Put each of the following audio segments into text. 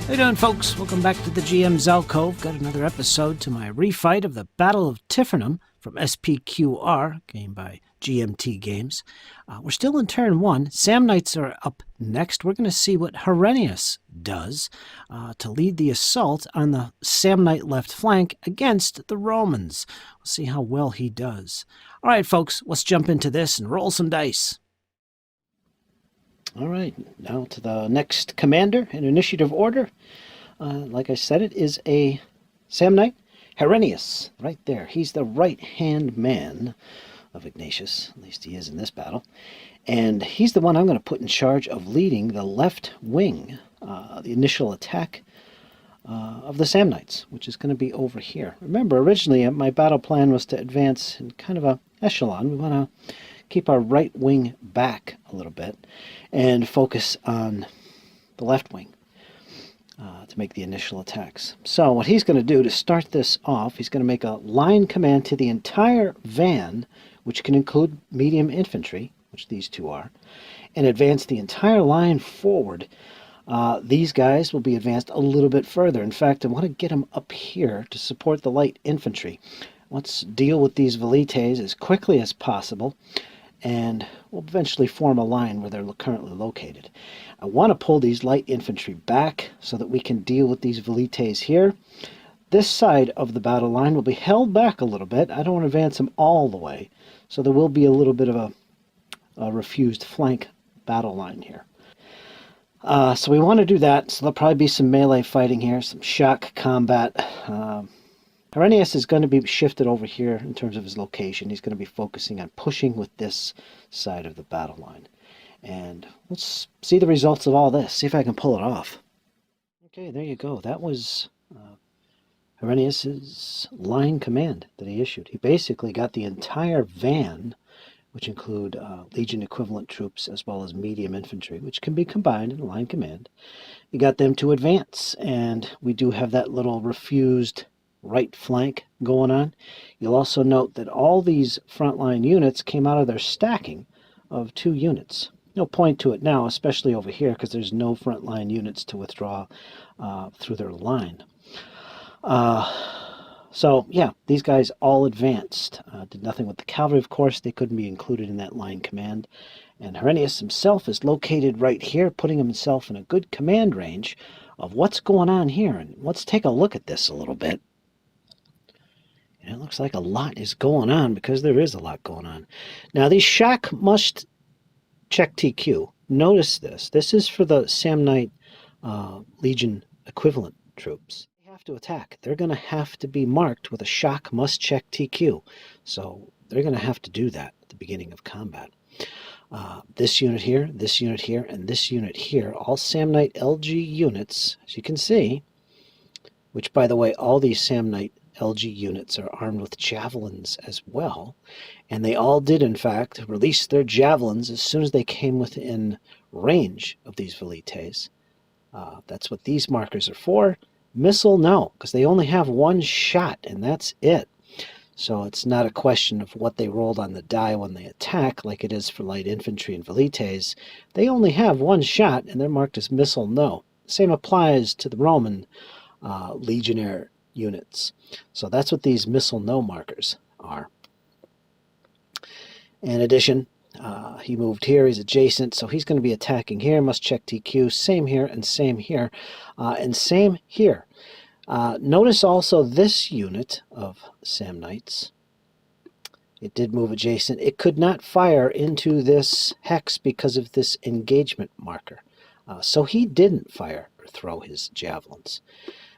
How you doing, folks? Welcome back to the GM's Alcove. Got another episode to my refight of the Battle of Tifernum from SPQR, game by GMT Games. We're still in turn 1. Samnites are up next. We're going to see what Herennius does to lead the assault on the Samnite left flank against the Romans. We'll see how well he does. All right, folks, let's jump into this and roll some dice. All right, now to the next commander in initiative order. Like I said, it is a Samnite, Herennius, right there. He's the right-hand man of Ignatius, at least he is in this battle. And he's the one I'm going to put in charge of leading the left wing, the initial attack of the Samnites, which is going to be over here. Remember, originally my battle plan was to advance in kind of a echelon. We want to keep our right wing back a little bit and focus on the left wing to make the initial attacks. So what he's going to do to start this off, he's going to make a line command to the entire van, which can include medium infantry, which these two are, and advance the entire line forward. These guys will be advanced a little bit further. In fact, I want to get them up here to support the light infantry. Let's deal with these velites as quickly as possible, and we'll eventually form a line where they're currently located. I want to pull these light infantry back so that we can deal with these velites here. This side of the battle line will be held back a little bit. I don't want to advance them all the way, so there will be a little bit of a refused flank battle line here. So we want to do that, so there'll probably be some melee fighting here, some shock combat. Herennius is going to be shifted over here in terms of his location. He's going to be focusing on pushing with this side of the battle line. And let's see the results of all this, see if I can pull it off. Okay, there you go. That was Herennius's line command that he issued. He basically got the entire van, which include Legion equivalent troops as well as medium infantry, which can be combined in a line command. He got them to advance, and we do have that little refused right flank going on. You'll also note that all these frontline units came out of their stacking of 2 units. No point to it now, especially over here, because there's no frontline units to withdraw through their line. So yeah, these guys all advanced. Did nothing with the cavalry, of course. They couldn't be included in that line command. And Herennius himself is located right here, putting himself in a good command range of what's going on here. And let's take a look at this a little bit. And it looks like a lot is going on, because there is a lot going on. Now, these shock must check TQ. Notice this. This is for the Samnite Legion equivalent troops. They have to attack. They're going to have to be marked with a shock must check TQ. So they're going to have to do that at the beginning of combat. This unit here, and this unit here, all Samnite LG units, as you can see, which, by the way, all these Samnite LG units are armed with javelins as well, and they all did, in fact, release their javelins as soon as they came within range of these velites. That's what these markers are for. Missile, no, because they only have 1 shot, and that's it. So it's not a question of what they rolled on the die when they attack, like it is for light infantry and velites. They only have 1 shot, and they're marked as missile, no. Same applies to the Roman legionnaire units. So that's what these missile no markers are. In addition, he moved here, he's adjacent, so he's going to be attacking here, must check TQ, same here, and same here, and same here. Notice also this unit of Samnites, it did move adjacent. It could not fire into this hex because of this engagement marker. So he didn't fire or throw his javelins,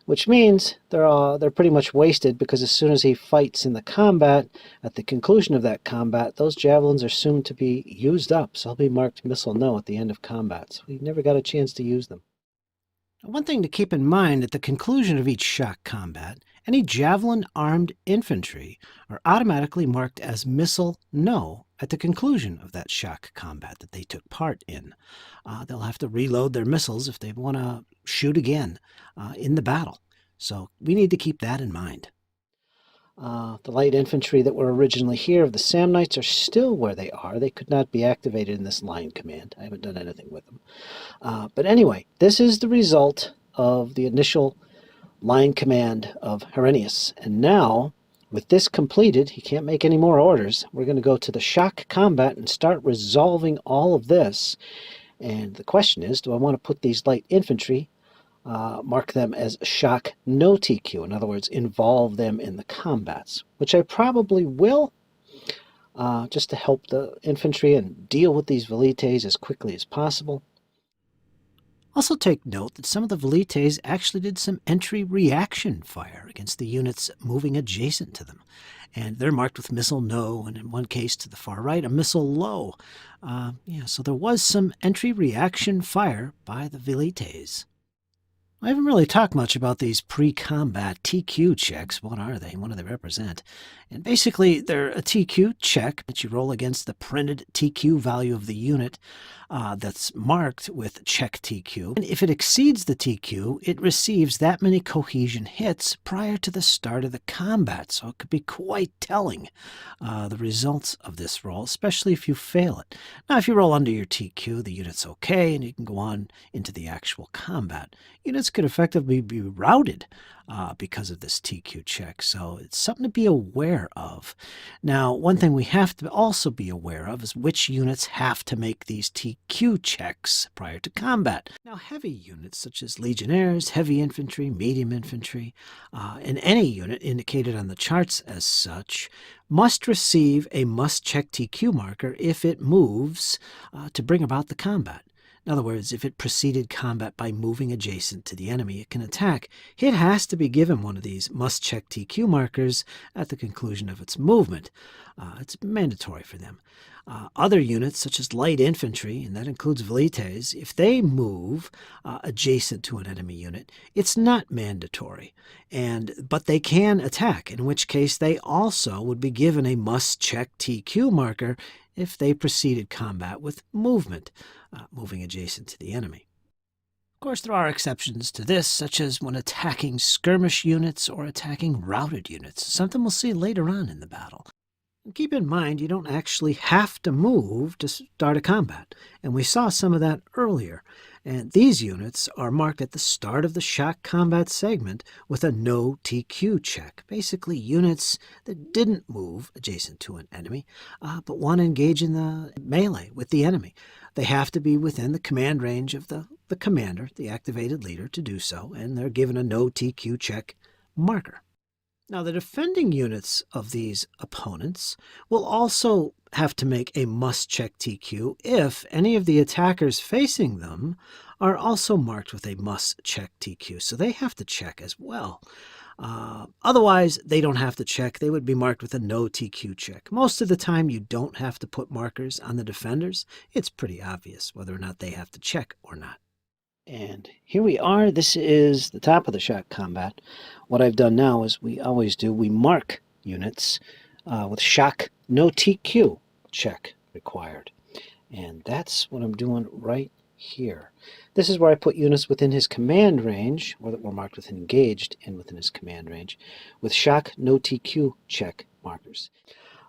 which means they're pretty much wasted, because as soon as he fights in the combat, at the conclusion of that combat, those javelins are soon to be used up. So he'll be marked missile no at the end of combat. So he never got a chance to use them. One thing to keep in mind, at the conclusion of each shock combat, any javelin-armed infantry are automatically marked as missile no at the conclusion of that shock combat that they took part in. They'll have to reload their missiles if they want to shoot again in the battle. So we need to keep that in mind. The light infantry that were originally here of the Samnites are still where they are. They could not be activated in this line command. I haven't done anything with them. But anyway, this is the result of the initial line command of Herennius. And now, with this completed, he can't make any more orders. We're going to go to the shock combat and start resolving all of this. And the question is, do I want to put these light infantry, mark them as shock no TQ, in other words, involve them in the combats, which I probably will, just to help the infantry and deal with these velites as quickly as possible. Also take note that some of the velites actually did some entry reaction fire against the units moving adjacent to them. And they're marked with missile no, and in one case to the far right, a missile low. So there was some entry reaction fire by the velites. I haven't really talked much about these pre-combat TQ checks. What are they? What do they represent? And basically, they're a TQ check that you roll against the printed TQ value of the unit that's marked with check TQ. And if it exceeds the TQ, it receives that many cohesion hits prior to the start of the combat. So it could be quite telling, the results of this roll, especially if you fail it. Now, if you roll under your TQ, the unit's okay, and you can go on into the actual combat. Units could effectively be routed because of this TQ check, so it's something to be aware of. Now, one thing we have to also be aware of is which units have to make these TQ checks prior to combat. Now, heavy units such as legionnaires, heavy infantry, medium infantry, and any unit indicated on the charts as such must receive a must-check TQ marker if it moves to bring about the combat. In other words, if it preceded combat by moving adjacent to the enemy it can attack, it has to be given one of these must-check TQ markers at the conclusion of its movement. It's mandatory for them. Other units, such as light infantry, and that includes velites, if they move adjacent to an enemy unit, it's not mandatory, but they can attack, in which case they also would be given a must-check TQ marker if they preceded combat with movement, moving adjacent to the enemy. Of course, there are exceptions to this, such as when attacking skirmish units or attacking routed units, something we'll see later on in the battle. And keep in mind, you don't actually have to move to start a combat, and we saw some of that earlier. And these units are marked at the start of the shock combat segment with a no TQ check. Basically, units that didn't move adjacent to an enemy, but want to engage in the melee with the enemy. They have to be within the command range of the commander, the activated leader, to do so, and they're given a no TQ check marker. Now, the defending units of these opponents will also have to make a must-check TQ if any of the attackers facing them are also marked with a must-check TQ. So they have to check as well. Otherwise, they don't have to check. They would be marked with a no TQ check. Most of the time, you don't have to put markers on the defenders. It's pretty obvious whether or not they have to check or not. And here we are. This is the top of the shock combat. What I've done now is we always do. We mark units with shock no TQ check required. And that's what I'm doing right here. This is where I put units within his command range, or that were marked with engaged and within his command range, with shock no TQ check markers.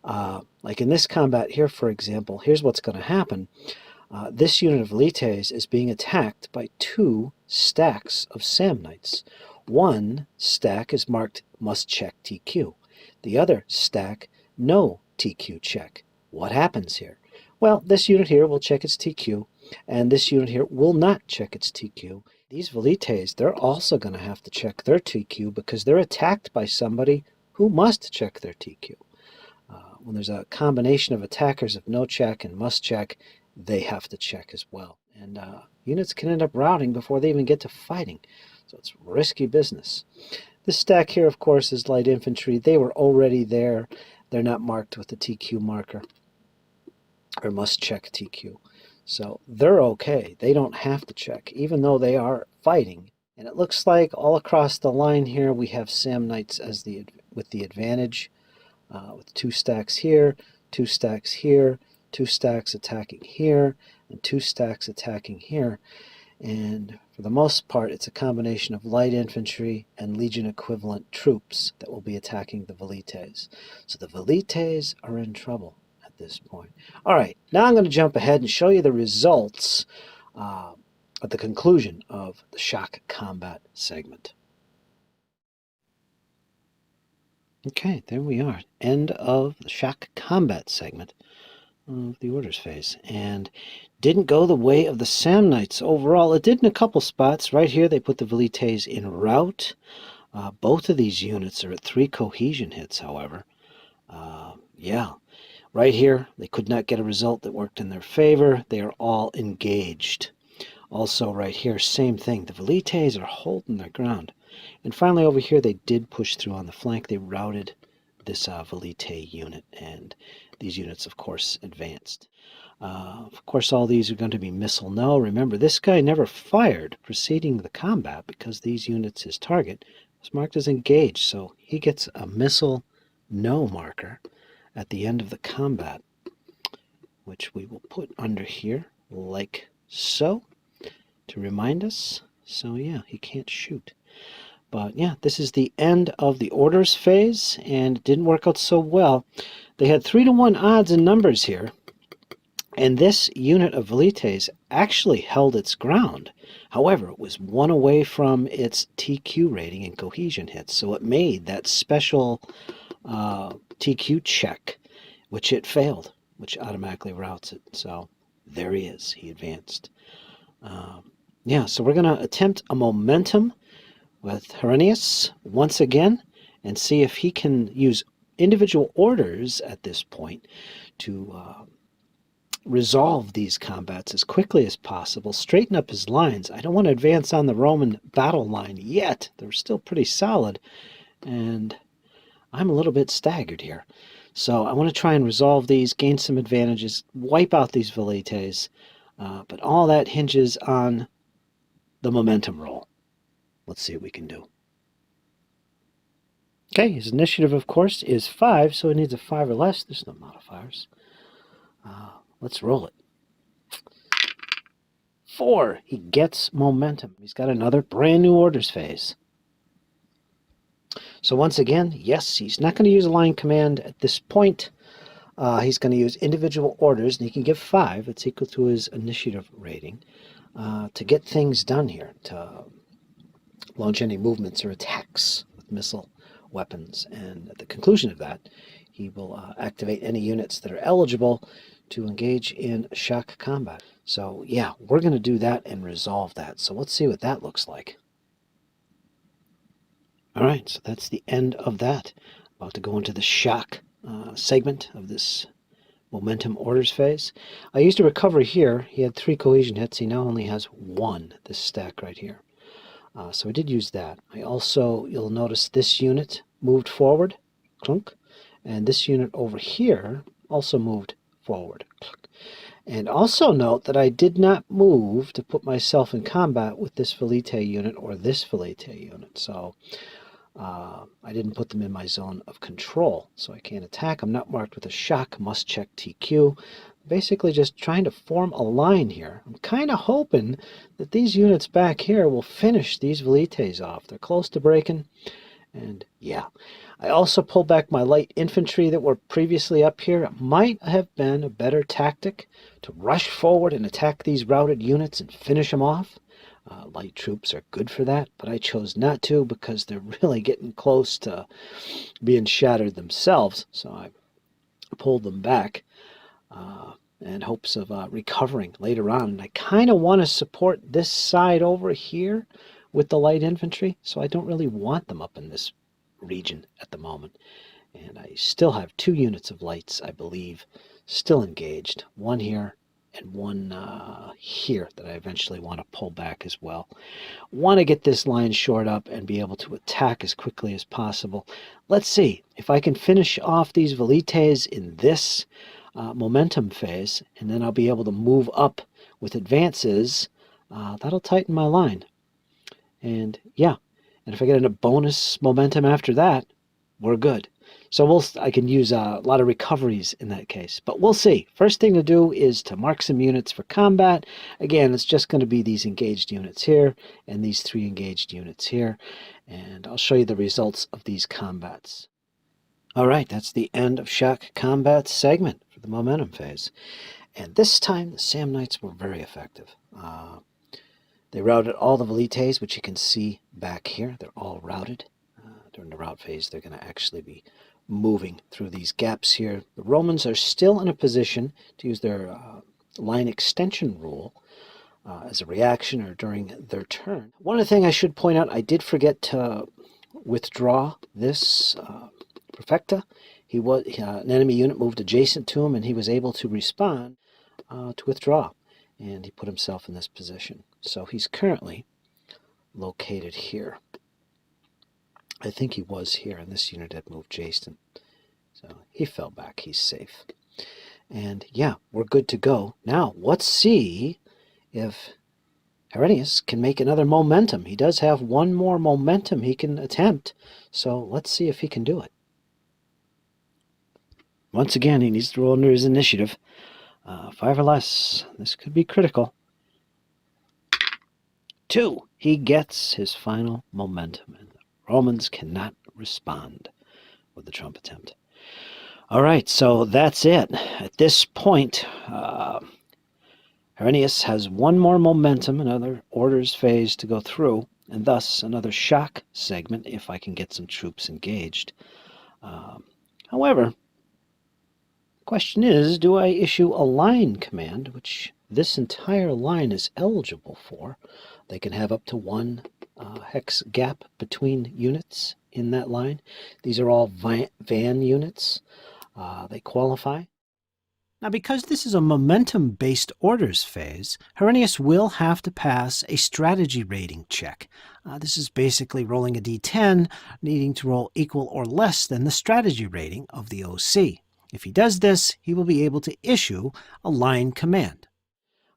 Like in this combat here, for example, here's what's going to happen. This unit of velites is being attacked by 2 stacks of Samnites. One stack is marked must check TQ. The other stack, no TQ check. What happens here? Well, this unit here will check its TQ, and this unit here will not check its TQ. These velites, they're also going to have to check their TQ because they're attacked by somebody who must check their TQ. When there's a combination of attackers of no check and must check, they have to check as well. And units can end up routing before they even get to fighting. So it's risky business. This stack here, of course, is light infantry. They were already there. They're not marked with the TQ marker, or must check TQ. So they're okay. They don't have to check, even though they are fighting. And it looks like all across the line here we have Samnites as with the advantage, with 2 stacks here, 2 stacks here, 2 stacks attacking here, and 2 stacks attacking here. And for the most part, it's a combination of light infantry and Legion equivalent troops that will be attacking the velites. So the velites are in trouble at this point. All right, now I'm going to jump ahead and show you the results at the conclusion of the shock combat segment. Okay, there we are. End of the shock combat segment of the orders phase. And didn't go the way of the Samnites overall. It did in a couple spots. Right here, they put the Velites in route. Both of these units are at 3 cohesion hits, however. Yeah, right here, they could not get a result that worked in their favor. They are all engaged. Also, right here, same thing. The Velites are holding their ground. And finally, over here, they did push through on the flank. They routed this Velite unit, and these units, of course, advanced. Of course, all these are going to be missile no. Remember, this guy never fired preceding the combat because these units, his target, was marked as engaged. So he gets a missile no marker at the end of the combat, which we will put under here like so to remind us. So yeah, he can't shoot. But yeah, this is the end of the orders phase, and it didn't work out so well. They had 3-to-1 odds and numbers here, and this unit of Velites actually held its ground. However, it was 1 away from its TQ rating and cohesion hits, so it made that special TQ check, which it failed, which automatically routes it. So there he is. He advanced. Yeah, so we're going to attempt a momentum with Hieronymus once again and see if he can use individual orders at this point to resolve these combats as quickly as possible, straighten up his lines. I don't want to advance on the Roman battle line yet. They're still pretty solid, and I'm a little bit staggered here. So I want to try and resolve these, gain some advantages, wipe out these Velites, but all that hinges on the momentum roll. Let's see what we can do. Okay, his initiative, of course, is 5, so he needs a 5 or less. There's no modifiers. Let's roll it. 4. He gets momentum. He's got another brand new orders phase. So once again, yes, he's not going to use a line command at this point. He's going to use individual orders, and he can give 5. It's equal to his initiative rating to get things done here, to launch any movements or attacks with missile weapons. And at the conclusion of that, he will activate any units that are eligible to engage in shock combat. So yeah, we're going to do that and resolve that. So let's see what that looks like. All right, so that's the end of that. About to go into the shock segment of this momentum orders phase. I used a recovery here. He had 3 cohesion hits. He now only has 1, this stack right here. So I did use that. I also, you'll notice this unit moved forward, clunk, and this unit over here also moved forward. And also note that I did not move to put myself in combat with this Velite unit or this Velite unit. So I didn't put them in my zone of control, so I can't attack. I'm not marked with a shock, must check TQ. Basically just trying to form a line here. I'm kind of hoping that these units back here will finish these Velites off. They're close to breaking, and yeah. I also pulled back my light infantry that were previously up here. It might have been a better tactic to rush forward and attack these routed units and finish them off. Light troops are good for that, but I chose not to because they're really getting close to being shattered themselves, so I pulled them back in hopes of recovering later on. And I kind of want to support this side over here with the light infantry, so I don't really want them up in this region at the moment. And I still have 2 units of lights, I believe, still engaged. 1 here and 1 here that I eventually want to pull back as well. Want to get this line shored up and be able to attack as quickly as possible. Let's see if I can finish off these Velites in this momentum phase, and then I'll be able to move up with advances. That'll tighten my line. And yeah, and if I get a bonus momentum after that, we're good. So I can use a lot of recoveries in that case. But we'll see. First thing to do is to mark some units for combat. Again, it's just going to be these engaged units here and these 3 engaged units here. And I'll show you the results of these combats. All right, that's the end of shock combat segment for the momentum phase. And this time, the Samnites were very effective. They routed all the velites, which you can see back here. They're all routed. During the rout phase, they're going to actually be moving through these gaps here. The Romans are still in a position to use their line extension rule as a reaction or during their turn. One other thing I should point out, I did forget to withdraw this Perfecta. An enemy unit moved adjacent to him, and he was able to respond to withdraw. And he put himself in this position. So he's currently located here. I think he was here, and this unit had moved Jason. So he fell back. He's safe. And yeah, we're good to go. Now, let's see if Herennius can make another momentum. He does have one more momentum he can attempt. So let's see if he can do it. Once again, he needs to roll under his initiative. 5 or less. This could be critical. 2. He gets his final momentum, and the Romans cannot respond with the Trump attempt. All right, so that's it. At this point, Herennius has one more momentum, another orders phase to go through, and thus another shock segment if I can get some troops engaged. However, question is, do I issue a line command, which this entire line is eligible for? They can have up to 1 hex gap between units in that line. These are all van units. They qualify. Now, because this is a momentum-based orders phase, Herennius will have to pass a strategy rating check. This is basically rolling a d10, needing to roll equal or less than the strategy rating of the OC. If he does this, he will be able to issue a line command.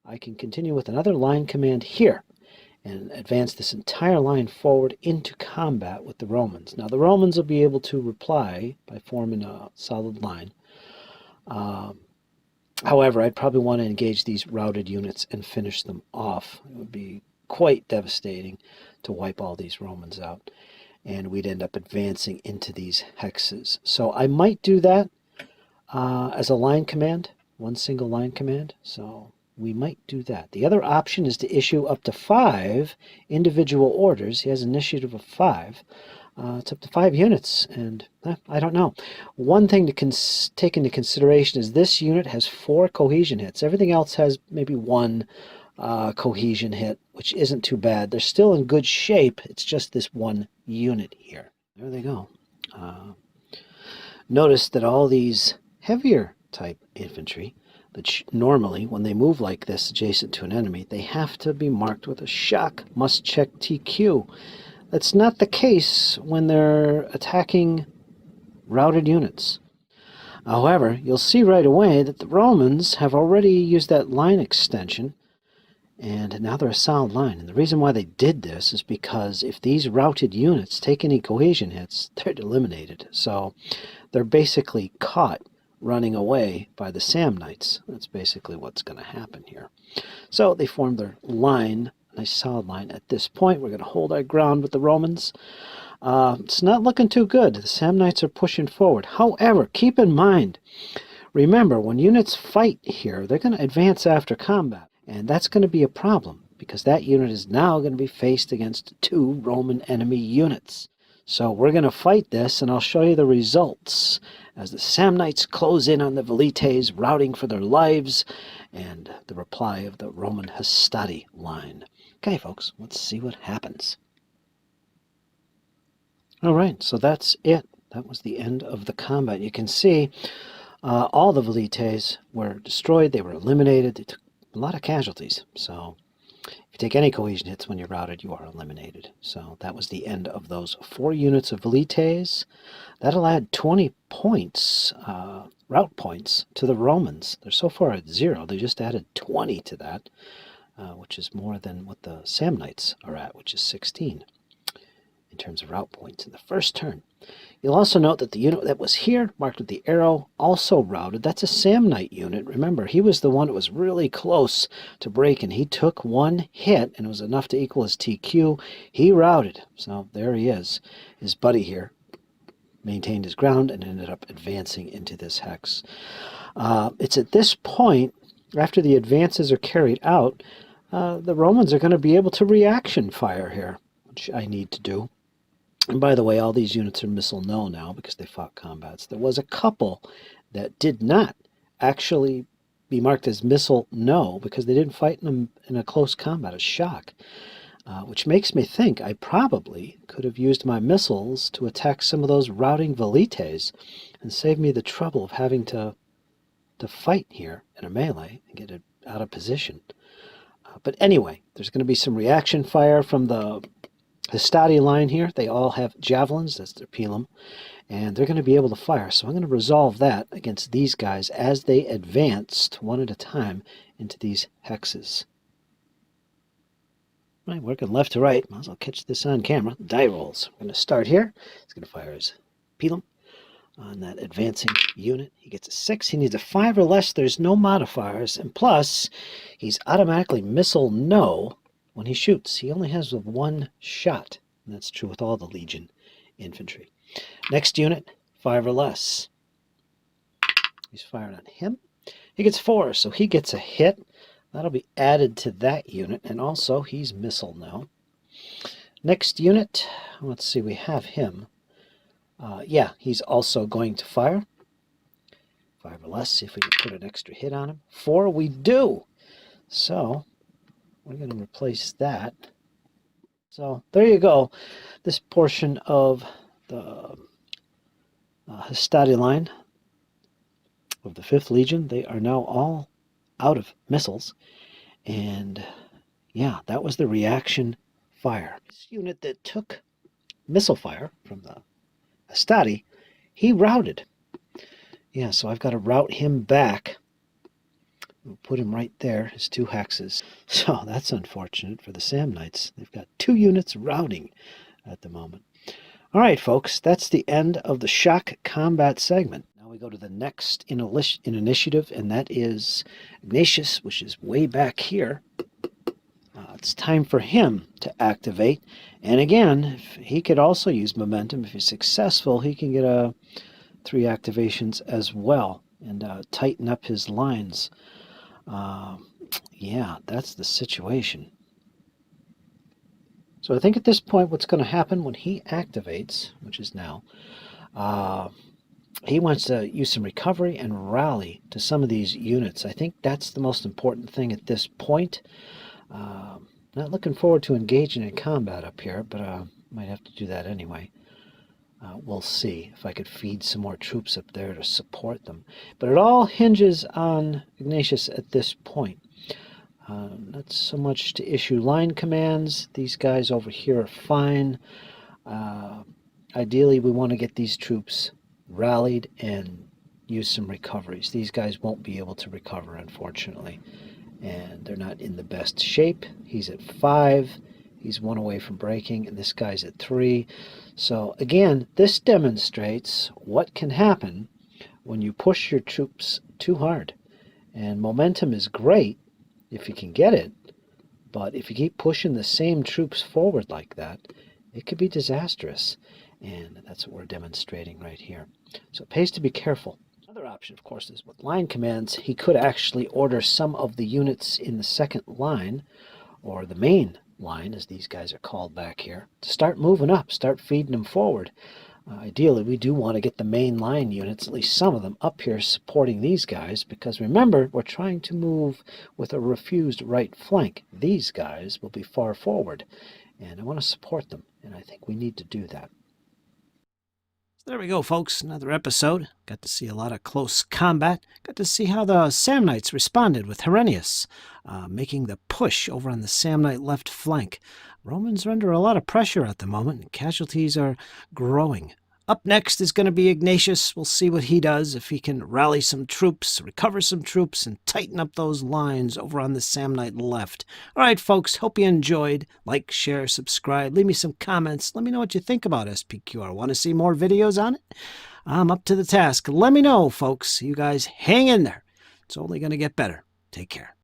I can continue with another line command here and advance this entire line forward into combat with the Romans. Now, the Romans will be able to reply by forming a solid line. However, I'd probably want to engage these routed units and finish them off. It would be quite devastating to wipe all these Romans out, and we'd end up advancing into these hexes. So I might do that as a line command, one single line command. So we might do that. The other option is to issue up to 5 individual orders. He has an initiative of 5. It's up to 5 units, and I don't know. One thing to take into consideration is this unit has 4 cohesion hits. Everything else has maybe 1 cohesion hit, which isn't too bad. They're still in good shape. It's just this 1 unit here. There they go. Notice that all these heavier type infantry, which normally, when they move like this adjacent to an enemy, they have to be marked with a shock must check TQ. That's not the case when they're attacking routed units. However, you'll see right away that the Romans have already used that line extension, and now they're a solid line. And the reason why they did this is because if these routed units take any cohesion hits, they're eliminated. So they're basically caught running away by the Samnites. That's basically what's going to happen here. So they formed their line, nice solid line. At this point, we're going to hold our ground with the Romans. It's not looking too good. The Samnites are pushing forward. However, keep in mind, remember, when units fight here, they're going to advance after combat. And that's going to be a problem, because that unit is now going to be faced against 2 Roman enemy units. So we're going to fight this, and I'll show you the results as the Samnites close in on the Velites, routing for their lives, and the reply of the Roman Hastati line. Okay, folks, let's see what happens. All right, so that's it. That was the end of the combat. You can see all the Velites were destroyed. They were eliminated. They took a lot of casualties. So if you take any cohesion hits when you're routed, you are eliminated. So that was the end of those 4 units of Velites. That'll add 20 points, route points, to the Romans. They're so far at 0. They just added 20 to that, which is more than what the Samnites are at, which is 16 in terms of route points in the first turn. You'll also note that the unit that was here, marked with the arrow, also routed. That's a Samnite unit. Remember, he was the one that was really close to breaking. He took 1 hit, and it was enough to equal his TQ. He routed. So there he is. His buddy here maintained his ground and ended up advancing into this hex. It's at this point, after the advances are carried out, the Romans are going to be able to reaction fire here, which I need to do. And by the way, all these units are missile no now because they fought combats. There was a couple that did not actually be marked as missile no because they didn't fight in a close combat, a shock. Which makes me think I probably could have used my missiles to attack some of those routing velites and save me the trouble of having to fight here in a melee and get it out of position. But anyway, there's going to be some reaction fire from the Hastati line here. They all have javelins, that's their pilum, and they're going to be able to fire. So I'm going to resolve that against these guys as they advanced one at a time into these hexes. Right, working left to right. Might as well catch this on camera. Die rolls. We're going to start here. He's going to fire his pilum on that advancing unit. He gets a 6. He needs a 5 or less. There's no modifiers. And plus, he's automatically missile no when he shoots. He only has 1 shot. And that's true with all the Legion infantry. Next unit, 5 or less. He's firing on him. He gets 4, so he gets a hit. That'll be added to that unit, and also he's missile now. Next unit, let's see, we have him. Yeah, he's also going to fire. 5 or less, see if we can put an extra hit on him. 4 we do. So we're going to replace that. So there you go. This portion of the Hastati line of the 5th Legion, they are now all out of missiles, and yeah, that was the reaction fire. This unit that took missile fire from the Hastati, he routed. Yeah, so I've got to route him back. We'll put him right there, his 2 hexes. So that's unfortunate for the Samnites. They've got 2 units routing at the moment. All right, folks, that's the end of the shock combat segment. We go to the next in initiative, and that is Ignatius, which is way back here. It's time for him to activate. And again, if he could also use momentum. If he's successful, he can get 3 activations as well and tighten up his lines. Yeah, that's the situation. So I think at this point what's going to happen when he activates, which is now, he wants to use some recovery and rally to some of these units. I think that's the most important thing at this point. Not looking forward to engaging in combat up here, but might have to do that anyway. We'll see if I could feed some more troops up there to support them. But it all hinges on Ignatius at this point. Not so much to issue line commands. These guys over here are fine. Ideally, we want to get these troops rallied and use some recoveries. These guys won't be able to recover, unfortunately, and they're not in the best shape. He's at 5. He's 1 away from breaking, and this guy's at 3. So again, this demonstrates what can happen when you push your troops too hard. And momentum is great if you can get it, but if you keep pushing the same troops forward like that, it could be disastrous. And that's what we're demonstrating right here. So it pays to be careful. Another option, of course, is with line commands. He could actually order some of the units in the second line, or the main line, as these guys are called back here, to start moving up, start feeding them forward. Ideally, we do want to get the main line units, at least some of them, up here supporting these guys, because remember, we're trying to move with a refused right flank. These guys will be far forward, and I want to support them, and I think we need to do that. There we go, folks. Another episode. Got to see a lot of close combat. Got to see how the Samnites responded with Herennius, making the push over on the Samnite left flank. Romans are under a lot of pressure at the moment, and casualties are growing. Up next is going to be Ignatius. We'll see what he does, if he can rally some troops, recover some troops, and tighten up those lines over on the Samnite left. All right, folks, hope you enjoyed. Like, share, subscribe. Leave me some comments. Let me know what you think about SPQR. Want to see more videos on it? I'm up to the task. Let me know, folks. You guys hang in there. It's only going to get better. Take care.